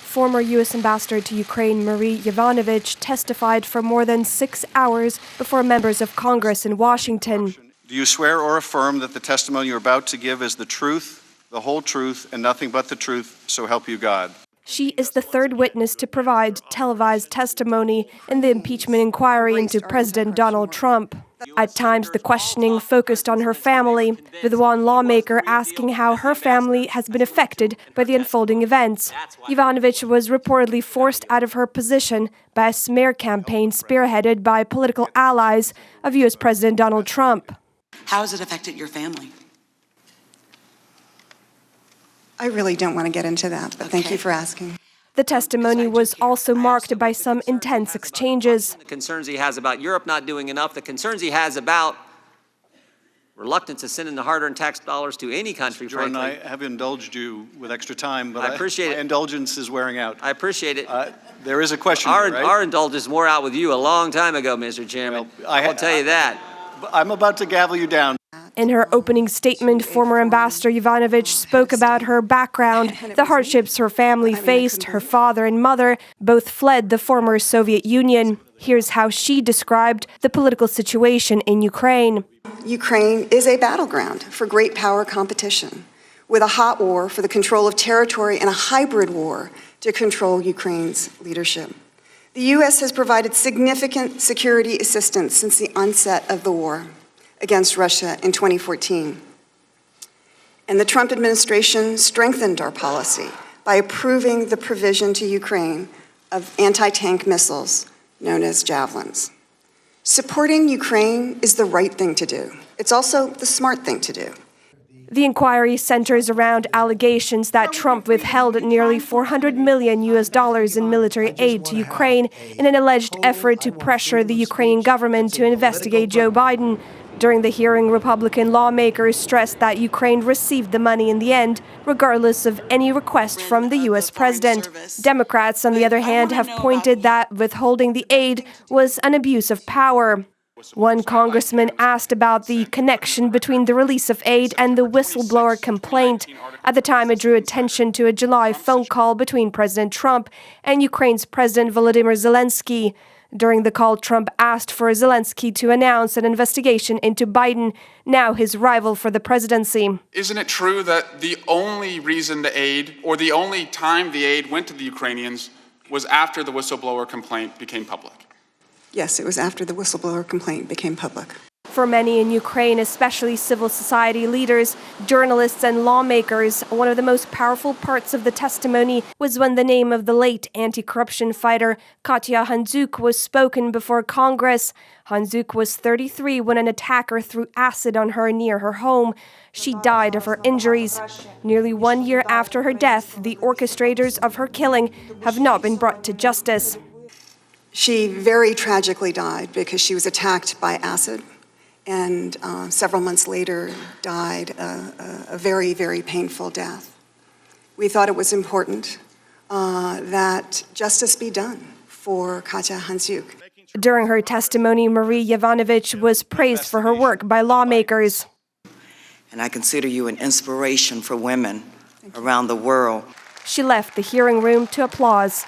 Former U.S. Ambassador to Ukraine Marie Yovanovitch testified for more than 6 hours before members of Congress in Washington. Do you swear or affirm that the testimony you're about to give is the truth, the whole truth, and nothing but the truth, so help you God? She is the third witness to provide televised testimony in the impeachment inquiry into President Donald Trump. At times, the questioning focused on her family, with one lawmaker asking how her family has been affected by the unfolding events. Yovanovitch was reportedly forced out of her position by a smear campaign spearheaded by political allies of U.S. President Donald Trump. How has it affected your family? I really don't want to get into that, but thank you for asking. The testimony was also marked by some intense exchanges. The concerns he has about Europe not doing enough, the concerns he has about reluctance to send in the hard-earned tax dollars to any country, Jordan, frankly. I have indulged you with extra time, but I appreciate it. My indulgence is wearing out. I appreciate it. There is a question Our, here, right? our indulgence wore out with you a long time ago, Mr. Chairman. Well, I'll tell you that. I'm about to gavel you down. In her opening statement, former Ambassador Yovanovitch spoke about her background, the hardships her family faced. Her father and mother both fled the former Soviet Union. Here's how she described the political situation in Ukraine. Ukraine is a battleground for great power competition, with a hot war for the control of territory and a hybrid war to control Ukraine's leadership. The U.S. has provided significant security assistance since the onset of the war against Russia in 2014. And the Trump administration strengthened our policy by approving the provision to Ukraine of anti-tank missiles known as Javelins. Supporting Ukraine is the right thing to do. It's also the smart thing to do. The inquiry centers around allegations that Trump withheld nearly $400 million in military aid to Ukraine in an alleged effort to pressure the Ukrainian government to investigate Joe Biden. During the hearing, Republican lawmakers stressed that Ukraine received the money in the end, regardless of any request from the U.S. president. Democrats, on the other hand, have pointed that withholding the aid was an abuse of power. One congressman asked about the connection between the release of aid and the whistleblower complaint. At the time, it drew attention to a July phone call between President Trump and Ukraine's President Volodymyr Zelensky. During the call, Trump asked for Zelensky to announce an investigation into Biden, now his rival for the presidency. Isn't it true that the only reason the aid, or the only time the aid went to the Ukrainians, was after the whistleblower complaint became public? Yes, it was after the whistleblower complaint became public. For many in Ukraine, especially civil society leaders, journalists and lawmakers, one of the most powerful parts of the testimony was when the name of the late anti-corruption fighter Katya Handzuk was spoken before Congress. Handzuk was 33 when an attacker threw acid on her near her home. She died of her injuries. Nearly 1 year after her death, the orchestrators of her killing have not been brought to justice. She very tragically died because she was attacked by acid, and several months later died a very, very painful death. We thought it was important that justice be done for Katya Handzuk. During her testimony, Marie Yovanovitch was praised for her work by lawmakers. And I consider you an inspiration for women around the world. She left the hearing room to applause.